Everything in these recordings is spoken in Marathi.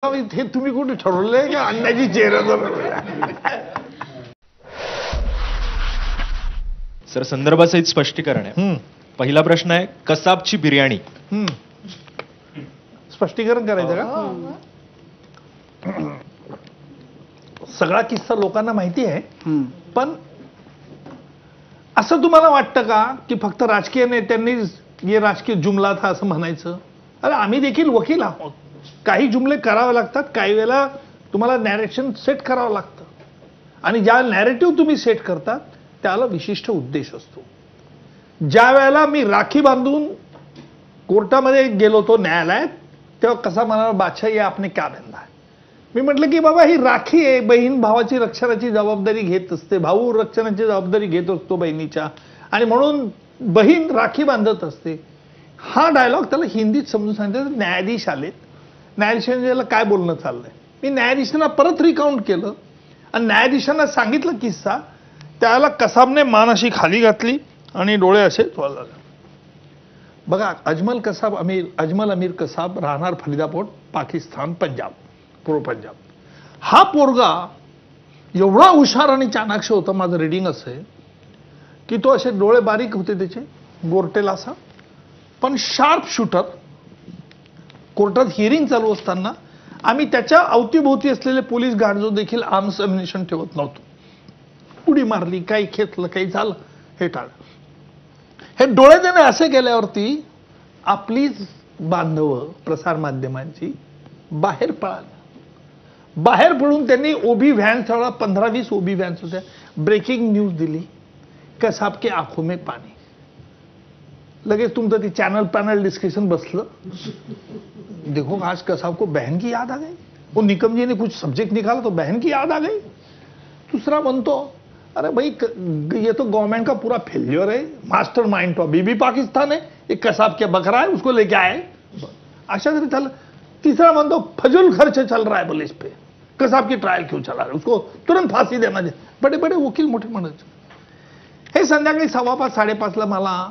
हे तुम्ही कुठे ठरवलंय का अंड्याची चेहरा? सर संदर्भासहित स्पष्टीकरण आहे. पहिला प्रश्न आहे कसाबची बिर्याणी. स्पष्टीकरण करायचं का? सगळा किस्सा लोकांना माहिती आहे, पण असं तुम्हाला वाटतं का की फक्त राजकीय नेत्यांनी ये राजकीय जुमला था असं म्हणायचं? अरे आम्ही देखील वकील आहोत. काही जुमले करावे लागतात, काही वेळेला तुम्हाला नॅरेशन सेट करावं लागतं, आणि ज्या नॅरेटिव्ह तुम्ही सेट करतात त्याला विशिष्ट उद्देश असतो. ज्या वेळेला मी राखी बांधून कोर्टामध्ये गेलो होतो न्यायालयात, तेव्हा कसा म्हणाला बादशाह ये आपने क्या बांधा है. मी म्हटलं की बाबा ही राखी आहे, बहीण भावाची रक्षणाची जबाबदारी घेत असते, भाऊ रक्षणाची जबाबदारी घेत असतो बहिणीच्या, आणि म्हणून बहीण राखी बांधत असते. हा डायलॉग त्याला हिंदीत समजून सांगितलं. न्यायाधीश आलेत, न्यायाधीशांना काय बोलणं चाललंय. मी न्यायाधीशांना परत रिकाउंट केलं आणि न्यायाधीशांना सांगितलं किस्सा. त्याला कसाबने मान अशी खाली घातली आणि डोळे असे वळवले. बघा, अजमल अमीर कसाब राहणार फरीदाबाद, पाकिस्तान, पंजाब, पूर्व पंजाब. हा पोरगा एवढा हुशार आणि चाणाक्ष होता, माझं रिडिंग असं आहे की तो असे डोळे बारीक होते त्याचे, गोरटेला असा, पण शार्प शूटर. कोर्टात हिअरिंग चालू असताना आम्ही त्याच्या अवतीभोवती असलेले पोलीस गार्ड जो देखील आर्म्स अम्युनिशन ठेवत नव्हतो. उडी मारली, काही खेचलं, काही झालं, हे टाळलं. हे डोळे त्याने असे केल्यावरती आपली बांधवं प्रसार माध्यमांची बाहेर पळाली. बाहेर पडून त्यांनी ओबी व्हॅन, 15-20 ओबी व्हॅन्स होत्या, ब्रेकिंग न्यूज दिली. कसाब के आंखों में पानी. लगेच तुमचं ती चॅनल पॅनल डिस्कशन बसलं. देखो आज कसाब को बहन की याद आ गई, वो निकम जी ने कुछ सब्जेक्ट निकाला तो बहन की याद आ गई. दूसरा म्हणतो अरे भाई ये तो गवर्नमेंट का पूरा फेल्योर है, मास्टर माइंड तो अभी भी पाकिस्तान है, एक कसाब के बकरा है उसको लेके आए. अशा तरी झालं. तीसरा म्हणतो फजूल खर्च चल रहा है पुलिस पे, कसाब की ट्रायल क्यों चला रहा है, उसको तुरंत फांसी देना चाहिए. बडे बडे वकील मोठे म्हणायचे. हे संध्याकाळी 5:15 5:30 मला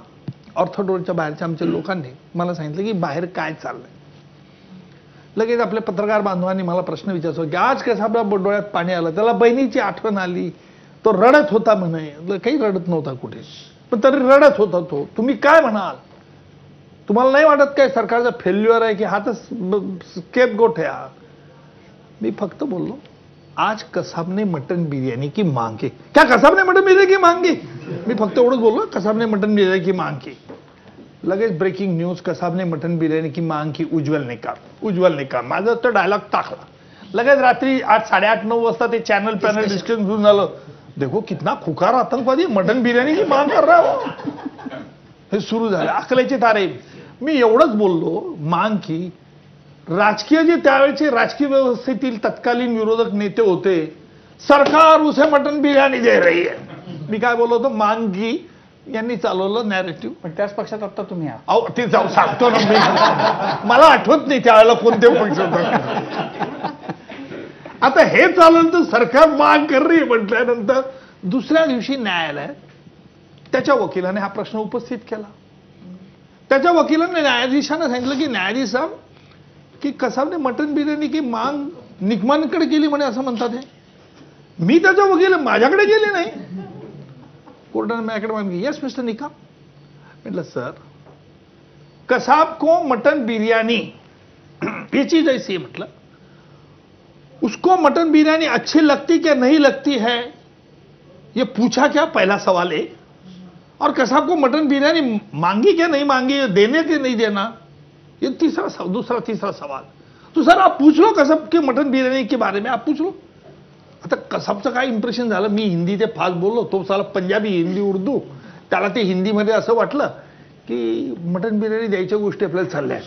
ऑर्थोडोरच्या बाहेरच्या आमच्या लोकांनी मला सांगितलं की बाहेर काय चाललंय. लगेच आपल्या पत्रकार बांधवांनी मला प्रश्न विचारतो की आज कसाबला डोळ्यात पाणी आलं, त्याला बहिणीची आठवण आली, तो रडत होता म्हणे. काही रडत नव्हता कुठे, पण तरी रडत होता तो. तुम्ही काय म्हणाल? तुम्हाला नाही वाटत काय सरकारचा फेल्युअर आहे की हा तर स्केप गोट आहे? मी फक्त बोललो आज कसाबने मटन बिर्याणी की मांग की. क्या कसाबने मटन बिर्याणी की मांग की? मी फक्त एवढंच बोललो, कसाबने मटन बिर्याणी की मांग की. लगेच ब्रेकिंग न्यूज, कसाबने मटन बिर्याणी की मांग की, उज्ज्वल निकाम. माझा तो डायलॉग टाकला. लगेच रात्री 8, 8:30-9 वाजता ते चॅनल पॅनल डिस्कशन सुरू झालं. देखो कितना खुकार आतंकवादी मटन बिर्याणी की मांग कर रहा हो, हे सुरू झालं. अकलेचे तारे. मी एवढंच बोललो मांग की. राजकीय जे त्यावेळेचे राजकीय व्यवस्थेतील तत्कालीन विरोधक नेते होते, सरकार उसे मटन बिर्याणी दे रही है. मी काय बोललो होतो, मांग की यांनी चालवलं नॅरेटिव्ह. पण त्याच पक्षात आता तुम्ही आहात. अहो ते जाऊ सांगतो ना मी, मला आठवत नाही त्यावेळेला कोणत्या पक्ष होता. आता हे चालवलं तर सरकार मांग कर रही म्हटल्यानंतर दुसऱ्या दिवशी न्यायालयात त्याच्या वकिलाने हा प्रश्न उपस्थित केला. त्याच्या वकिलाने न्यायाधीशांना सांगितलं की न्यायाधीश साहेब की कसाबने मटन बिर्याणी की मांग निकमांकडे केली म्हणे असं म्हणतात. हे मी त्याच्या वकील माझ्याकडे गेले नाही. कोर्टाने माझ्याकडे मागितली. Yes mister Nikam. म्हटलं सर कसाब को मटन बिरयानी ये चीज ऐसी है, मतलब उसको मटन बिरयानी अच्छी लगती क्या नहीं लगती है ये पूछा क्या, पहला सवाल है. और कसाब को मटन बिरयानी मांगी क्या नहीं मांगी, देने के नहीं देना, ये दूसरा तीसरा सवाल. तो सर आप पूछ लो कसाब के मटन बिरयानी के बारे में, आप पूछ लो. आता कसाबचं काय इम्प्रेशन झालं, मी हिंदी ते फास्ट बोललो, तो साला पंजाबी, हिंदी, उर्दू. त्याला ते हिंदीमध्ये असं वाटलं की मटन बिर्याणी द्यायच्या गोष्टी आपल्याला चालल्या.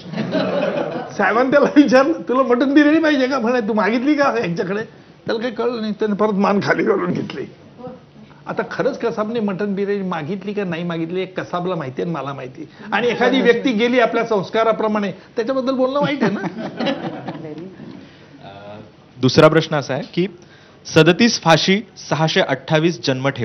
साहेबांनी त्याला विचारलं तुला मटन बिर्याणी पाहिजे का, म्हणे तू मागितली का यांच्याकडे. त्याला काही कळलं नाही, त्याने परत मान खाली घालून घेतली. आता खरंच कसाबने मटन बिर्याणी मागितली का नाही मागितली कसाबला माहिती आणि मला माहिती. आणि एखादी व्यक्ती गेली आपल्या संस्काराप्रमाणे, त्याच्याबद्दल बोलणं वाईट आहे ना. दुसरा प्रश्न असा आहे की 37 फाशी 628 जन्मठेप